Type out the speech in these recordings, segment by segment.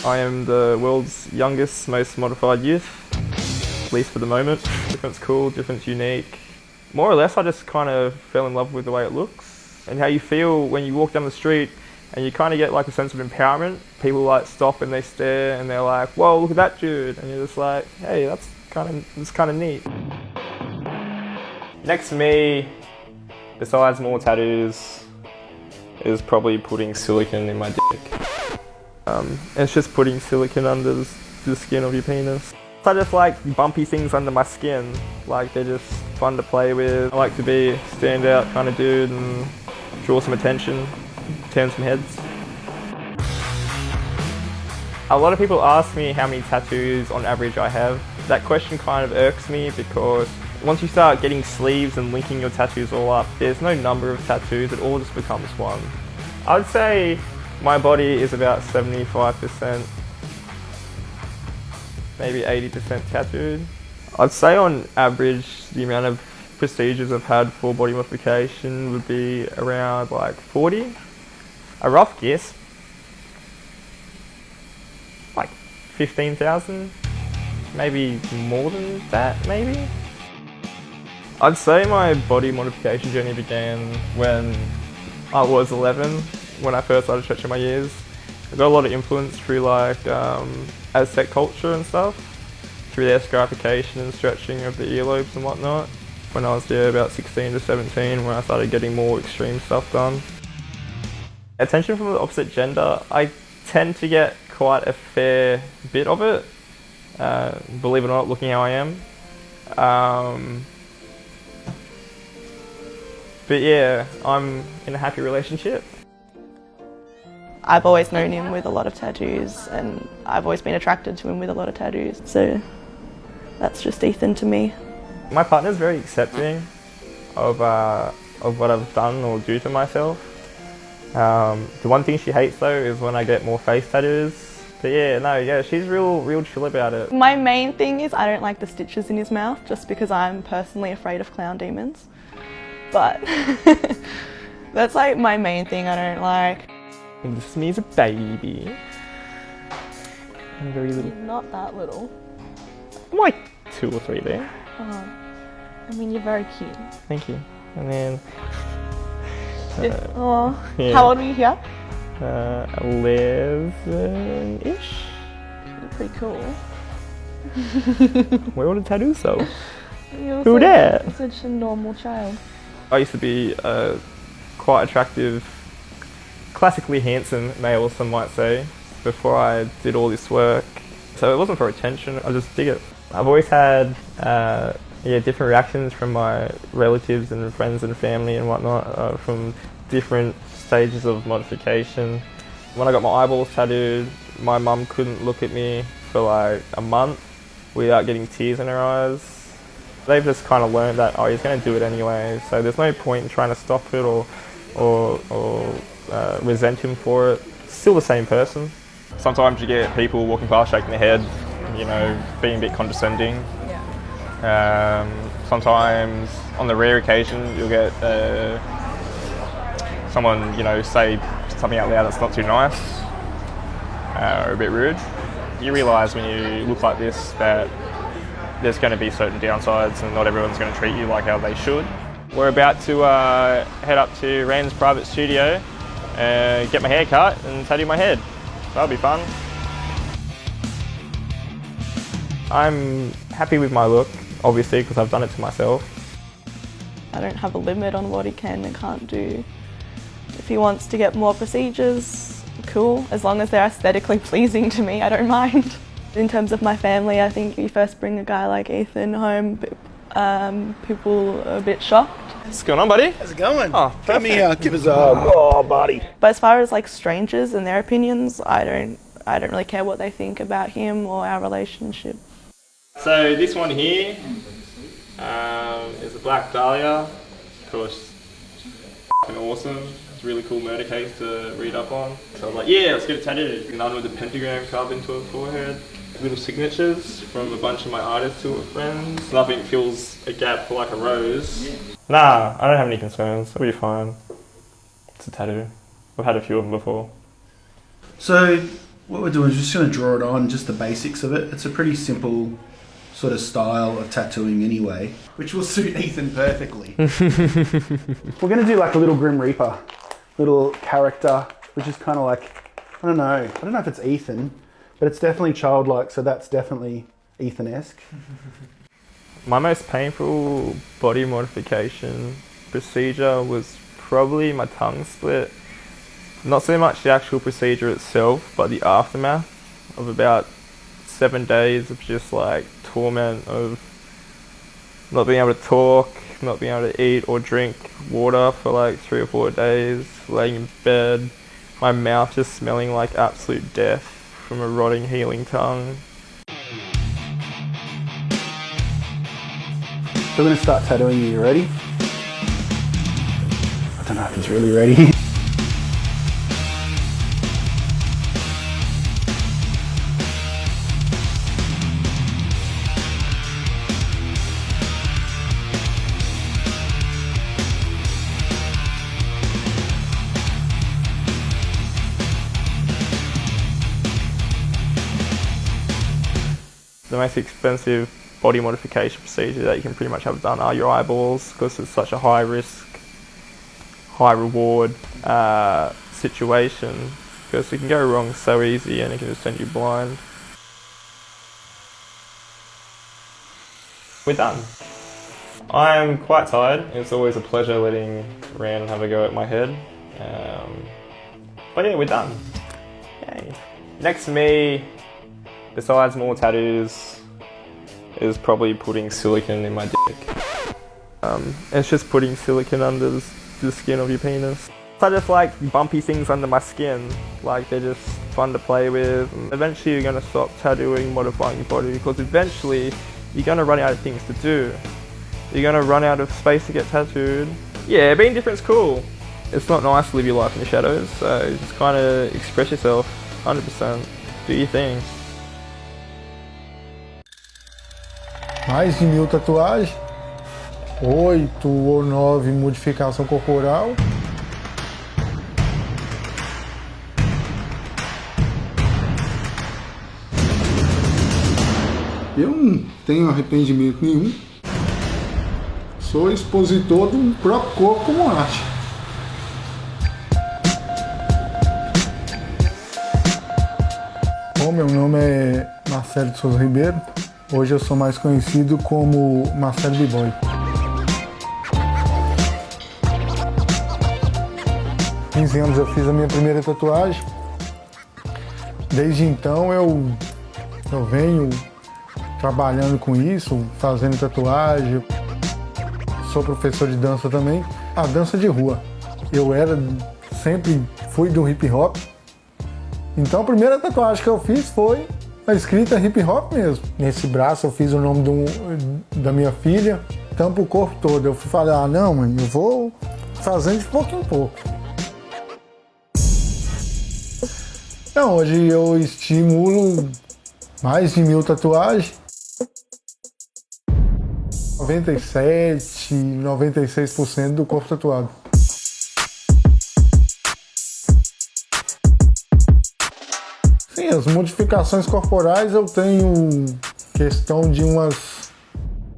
I am the world's youngest, most modified youth, at least for the moment. Different's cool, different's unique. More or less, I just kind of fell in love with the way it looks and how you feel when you walk down the street and you kind of get like a sense of empowerment. People like stop and they stare and they're like, whoa, look at that dude. And you're just like, hey, that's kind of neat. Next to me, besides more tattoos, is probably putting silicone in my dick. It's just putting silicone under the skin of your penis. I just like bumpy things under my skin, like they're just fun to play with. I like to be a standout kind of dude and draw some attention, turn some heads. A lot of people ask me how many tattoos on average I have. That question kind of irks me because once you start getting sleeves and linking your tattoos all up, there's no number of tattoos, it all just becomes one. I'd say my body is about 75%, maybe 80% tattooed. I'd say on average the amount of procedures I've had for body modification would be around like 40. A rough guess, like 15,000, maybe more than that, maybe. I'd say my body modification journey began when I was 11, when I first started stretching my ears. I got a lot of influence through like Aztec culture and stuff, through their scarification and stretching of the earlobes and whatnot. When I was there about 16 to 17, when I started getting more extreme stuff done. Attention from the opposite gender, I tend to get quite a fair bit of it, believe it or not, looking how I am. But yeah, I'm in a happy relationship. I've always known him with a lot of tattoos and I've always been attracted to him with a lot of tattoos. So that's just Ethan to me. My partner's very accepting of what I've done or do to myself. The one thing she hates though is when I get more face tattoos. But yeah, she's real chill about it. My main thing is I don't like the stitches in his mouth just because I'm personally afraid of clown demons. But that's like my main thing I don't like. This is me as a baby. I'm very little. You're not that little. I'm like 2 or 3 there. Oh, I mean, you're very cute. Thank you. And then... yeah. How old were you here? 11-ish. You're pretty cool. Where were the tattoos though? Who dat? You're such a normal child. I used to be a quite attractive, classically handsome male, some might say, before I did all this work. So it wasn't for attention, I just dig it. I've always had different reactions from my relatives and friends and family and whatnot from different stages of modification. When I got my eyeballs tattooed, my mum couldn't look at me for like a month without getting tears in her eyes. They've just kind of learned that, oh, he's going to do it anyway, so there's no point in trying to stop it or resent him for it. Still the same person. Sometimes you get people walking past shaking their head, you know, being a bit condescending. Yeah. Sometimes, on the rare occasion, you'll get someone, you know, say something out loud that's not too nice or a bit rude. You realise when you look like this that there's going to be certain downsides and not everyone's going to treat you like how they should. We're about to head up to Rand's private studio and get my hair cut and tattoo my head. That'll be fun. I'm happy with my look, obviously, because I've done it to myself. I don't have a limit on what he can and can't do. If he wants to get more procedures, cool. As long as they're aesthetically pleasing to me, I don't mind. In terms of my family, I think if you first bring a guy like Ethan home, people are a bit shocked. What's going on, buddy? How's it going? Oh, Come here, give us a oh, buddy. But as far as like strangers and their opinions, I don't really care what they think about him or our relationship. So this one here is a black dahlia. Of course, f***ing awesome. It's a really cool murder case to read up on. So I was like, yeah, let's get it tattooed. None with a pentagram carved into her forehead. Little signatures from a bunch of my artists who are friends. Nothing fills a gap for like a rose. Nah, I don't have any concerns. It'll be fine. It's a tattoo. I've had a few of them before. So, What we're doing is just going to draw it on, just the basics of it. It's a pretty simple sort of style of tattooing anyway, which will suit Ethan perfectly. We're going to do like a little Grim Reaper, little character, which is kind of like, I don't know if it's Ethan, but it's definitely childlike, so that's definitely Ethan-esque. My most painful body modification procedure was probably my tongue split. Not so much the actual procedure itself, but the aftermath of about 7 days of just like torment of not being able to talk, not being able to eat or drink water for like 3 or 4 days, laying in bed, my mouth just smelling like absolute death from a rotting, healing tongue. We're going to start tattooing you. You ready? I don't know if he's really ready. The most expensive body modification procedure that you can pretty much have done are your eyeballs, because it's such a high risk, high reward situation, because it can go wrong so easy and it can just send you blind. We're done. I'm quite tired. It's always a pleasure letting Rhiannon have a go at my head. But yeah, we're done. Yay. Next to me, besides more tattoos, is probably putting silicone in my dick. It's just putting silicone under the skin of your penis. I just like bumpy things under my skin, like they're just fun to play with. And eventually you're going to stop tattooing, modifying your body, because eventually you're going to run out of things to do. You're going to run out of space to get tattooed. Yeah, being different's cool. It's not nice to live your life in the shadows, so just kind of express yourself 100%. Do your thing. Mais de 1000 tatuagens, 8 ou 9 modificação corporal. Eu não tenho arrependimento nenhum. Sou expositor do próprio corpo como arte. Bom, meu nome é Marcelo de Souza Ribeiro. Hoje eu sou mais conhecido como Marcelo B-Boy. Com 15 anos eu fiz a minha primeira tatuagem. Desde então eu venho trabalhando com isso, fazendo tatuagem. Sou professor de dança também. A dança de rua. Eu sempre fui do hip hop. Então a primeira tatuagem que eu fiz foi a escrita hip hop mesmo. Nesse braço eu fiz o nome da minha filha, tampa o corpo todo. Eu fui falar, ah não mãe, eu vou fazendo de pouco em pouco. Então hoje eu estimulo mais de 1000 tatuagens. 97, 96% do corpo tatuado. Sim, as modificações corporais eu tenho questão de umas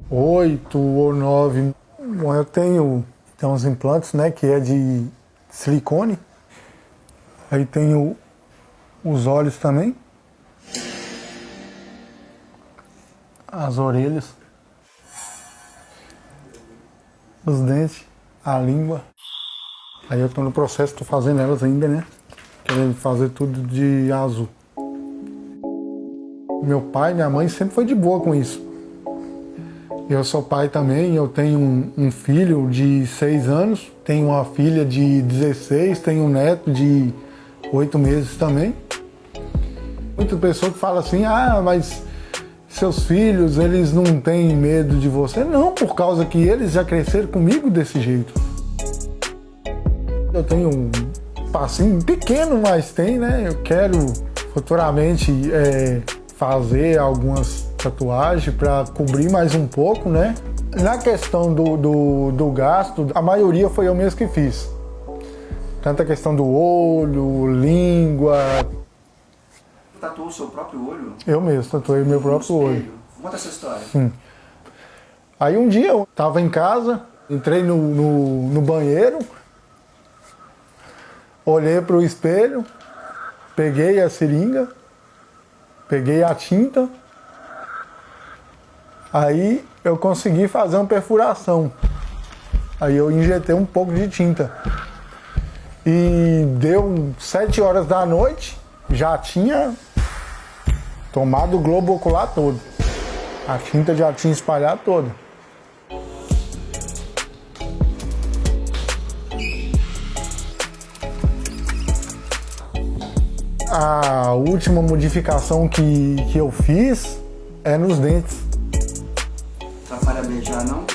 8 ou 9. Bom, eu tenho uns implantes, né, que é de silicone. Aí tenho os olhos também. As orelhas. Os dentes, a língua. Aí eu tô no processo, tô fazendo elas ainda, né? Querendo fazer tudo de azul. Meu pai e minha mãe sempre foi de boa com isso. Eu sou pai também, eu tenho um filho de 6 anos, tenho uma filha de 16, tenho um neto de 8 meses também. Muitas pessoas que falam assim, ah, mas seus filhos, eles não têm medo de você. Não, por causa que eles já cresceram comigo desse jeito. Eu tenho um passinho pequeno, mas tem, né? Eu quero futuramente fazer algumas tatuagens para cobrir mais um pouco, né? Na questão do gasto, a maioria foi eu mesmo que fiz. Tanto a questão do olho, língua, tatuou o seu próprio olho? Eu mesmo tatuei meu próprio olho. Conta essa história. Sim. Aí um dia eu tava em casa, entrei no banheiro, olhei pro espelho, peguei a seringa, peguei a tinta, aí eu consegui fazer uma perfuração. Aí eu injetei um pouco de tinta. E deu 7 horas da noite, já tinha tomado o globo ocular todo. A tinta já tinha espalhado toda. A última modificação que eu fiz é nos dentes. Atrapalha beijar, não?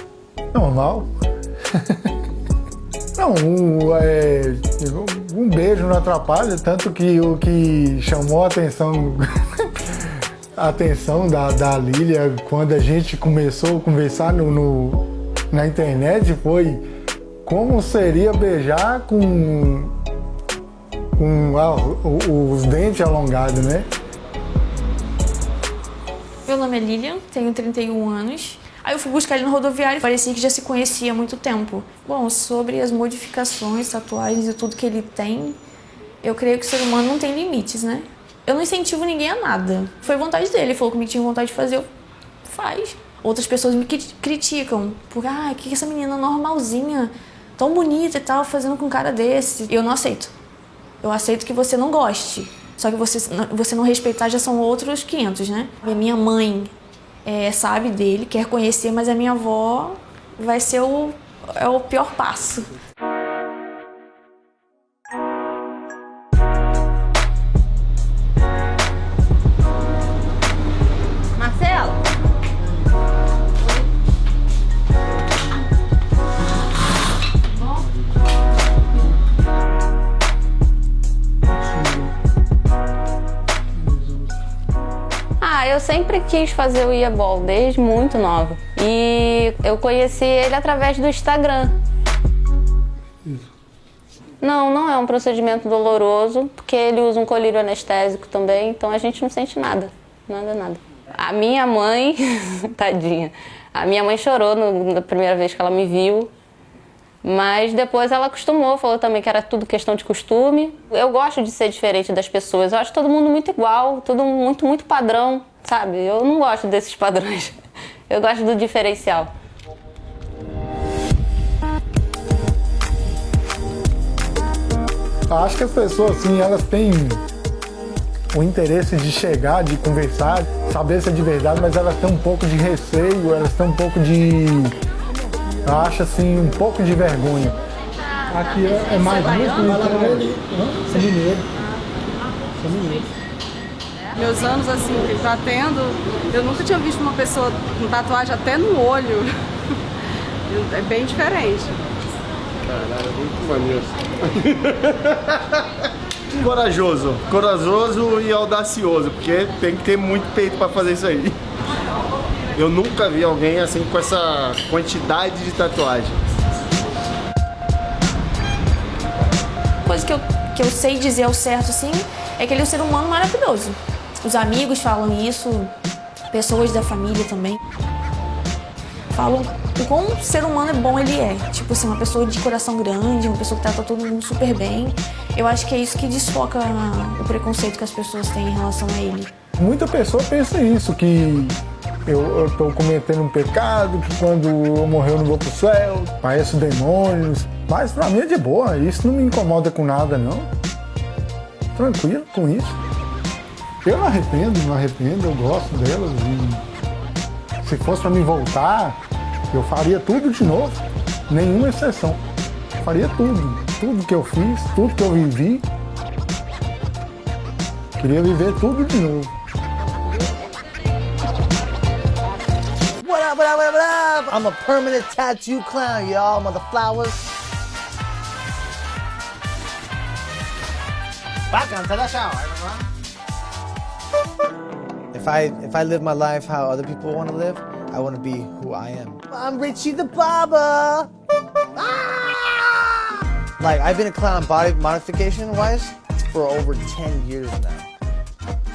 Normal. Não, um beijo não atrapalha, tanto que o que chamou a atenção, a atenção da Lília quando a gente começou a conversar na internet foi como seria beijar com os dentes alongados, né? Meu nome é Lilian, tenho 31 anos. Aí eu fui buscar ele no rodoviário, parecia que já se conhecia há muito tempo. Bom, sobre as modificações, tatuagens e tudo que ele tem, eu creio que o ser humano não tem limites, né? Eu não incentivo ninguém a nada. Foi vontade dele, ele falou que me tinha vontade de fazer, faz. Outras pessoas me criticam por, que essa menina normalzinha, tão bonita e tal, fazendo com um cara desse. Eu não aceito. Eu aceito que você não goste. Só que você não respeitar já são outros 500, né? A minha mãe sabe dele, quer conhecer, mas a minha avó vai ser o pior passo. Marcelo? Eu sempre quis fazer o ia-ball desde muito nova. E eu conheci ele através do Instagram. Não é um procedimento doloroso, porque ele usa um colírio anestésico também, então a gente não sente nada. Nada. A minha mãe, tadinha, a minha mãe chorou na primeira vez que ela me viu. Mas depois ela acostumou, falou também que era tudo questão de costume. Eu gosto de ser diferente das pessoas, eu acho todo mundo muito igual, tudo muito padrão, sabe? Eu não gosto desses padrões, eu gosto do diferencial. Acho que as pessoas, assim, elas têm o interesse de chegar, de conversar, saber se é de verdade, mas elas têm um pouco de receio, elas têm um pouco de... Eu acho assim, um pouco de vergonha. Aqui é mais músico, então é mineiro. Meus anos assim, que tá tendo, eu nunca tinha visto uma pessoa com tatuagem até no olho. É bem diferente. Caralho, é muito maneiro. Corajoso e audacioso, porque tem que ter muito peito pra fazer isso aí. Eu nunca vi alguém assim com essa quantidade de tatuagem. Coisa que eu sei dizer ao certo, assim, é que ele é um ser humano maravilhoso. Os amigos falam isso, pessoas da família também. Falam o quão ser humano é bom ele é. Tipo assim, uma pessoa de coração grande, uma pessoa que trata todo mundo super bem. Eu acho que é isso que desfoca o preconceito que as pessoas têm em relação a ele. Muita pessoa pensa isso, que eu tô cometendo um pecado, que quando eu morrer eu não vou pro céu, pareço demônios. Mas pra mim é de boa, isso não me incomoda com nada, não. Tranquilo com isso. Eu não arrependo, eu gosto delas. E se fosse pra mim voltar, eu faria tudo de novo, nenhuma exceção. Faria tudo que eu fiz, tudo que eu vivi. Queria viver tudo de novo. What up, what up, what up, what up? I'm a permanent tattoo clown, y'all, mother flowers. If I live my life how other people want to live, I want to be who I am. I'm Richie the Barber. Ah! Like, I've been a clown body modification wise for over 10 years now.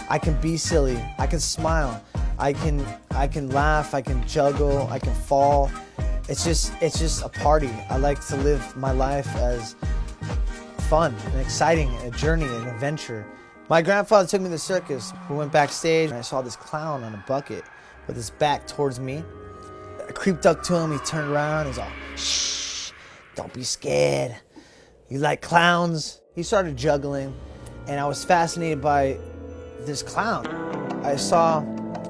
I can be silly, I can smile, I can laugh, I can juggle, I can fall. It's just a party. I like to live my life as fun and exciting, a journey, an adventure. My grandfather took me to the circus. We went backstage and I saw this clown on a bucket with his back towards me. I creeped up to him, he turned around, he's all, shh, don't be scared. You like clowns? He started juggling and I was fascinated by this clown. I saw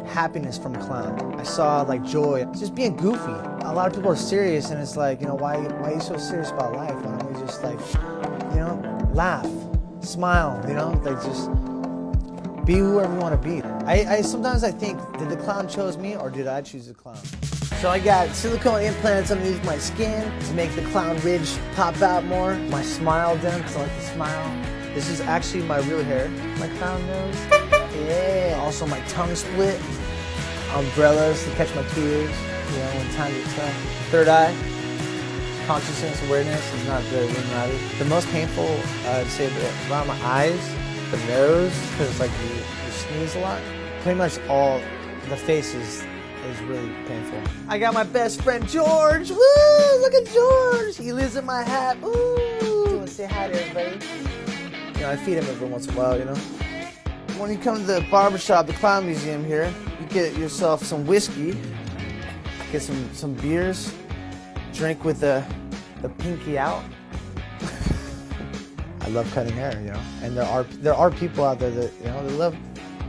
happiness from a clown. I saw like joy, just being goofy. A lot of people are serious and it's like, why are you so serious about life? Why don't we just like, laugh, smile, like just be whoever you want to be. I sometimes I think, did the clown chose me or did I choose the clown? So I got silicone implants underneath my skin to make the clown ridge pop out more. My smile done because I like to smile. This is actually my real hair. My clown nose. Yeah. Also my tongue split. Umbrellas to catch my tears. When times get tough. Third eye. Consciousness, awareness is not the Illuminati. The most painful, I'd say, around my eyes, the nose, because like you sneeze a lot. Pretty much all the face is really painful. I got my best friend George. Woo! Look at George. He lives in my hat. Woo! You want to say hi to everybody? I feed him every once in a while, When you come to the barbershop, the Clown Museum here, you get yourself some whiskey, get some beers, drink with the pinky out. I love cutting hair, and there are people out there that they love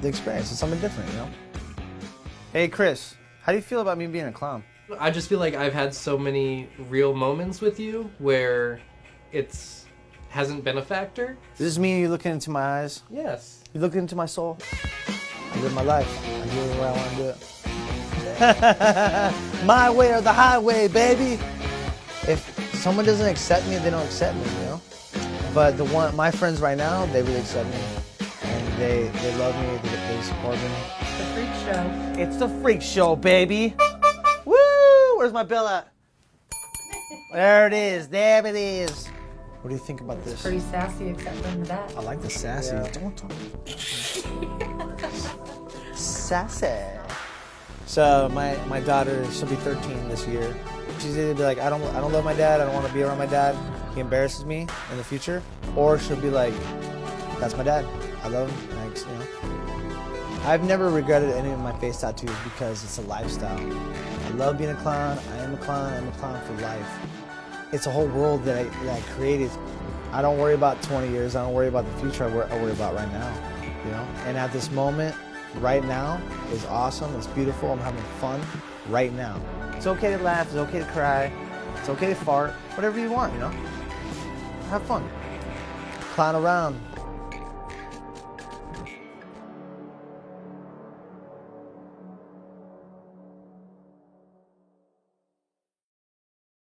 the experience. It's something different, Hey Chris, how do you feel about me being a clown? I just feel like I've had so many real moments with you where hasn't been a factor. Does this mean you're looking into my eyes? Yes. You're looking into my soul? I live my life. I do it the way I want to do it. My way or the highway, baby. If someone doesn't accept me, they don't accept me, But my friends right now, they really accept me. And they love me, they support me. It's the freak show. It's the freak show, baby. Woo! Where's my bill at? There it is. There it is. What do you think about this? It's pretty sassy, except for in the back. I like the sassy. Yeah. Don't talk. Sassy. So my daughter, she'll be 13 this year. She's either be like, I don't love my dad. I don't want to be around my dad. He embarrasses me in the future, or she'll be like, that's my dad. I love him. I've never regretted any of my face tattoos because it's a lifestyle. I love being a clown. I am a clown. I'm a clown for life. It's a whole world that I created. I don't worry about 20 years. I don't worry about the future. I worry about right now, And at this moment, right now is awesome. It's beautiful. I'm having fun right now. It's okay to laugh. It's okay to cry. It's okay to fart. Whatever you want, Have fun. Clown around.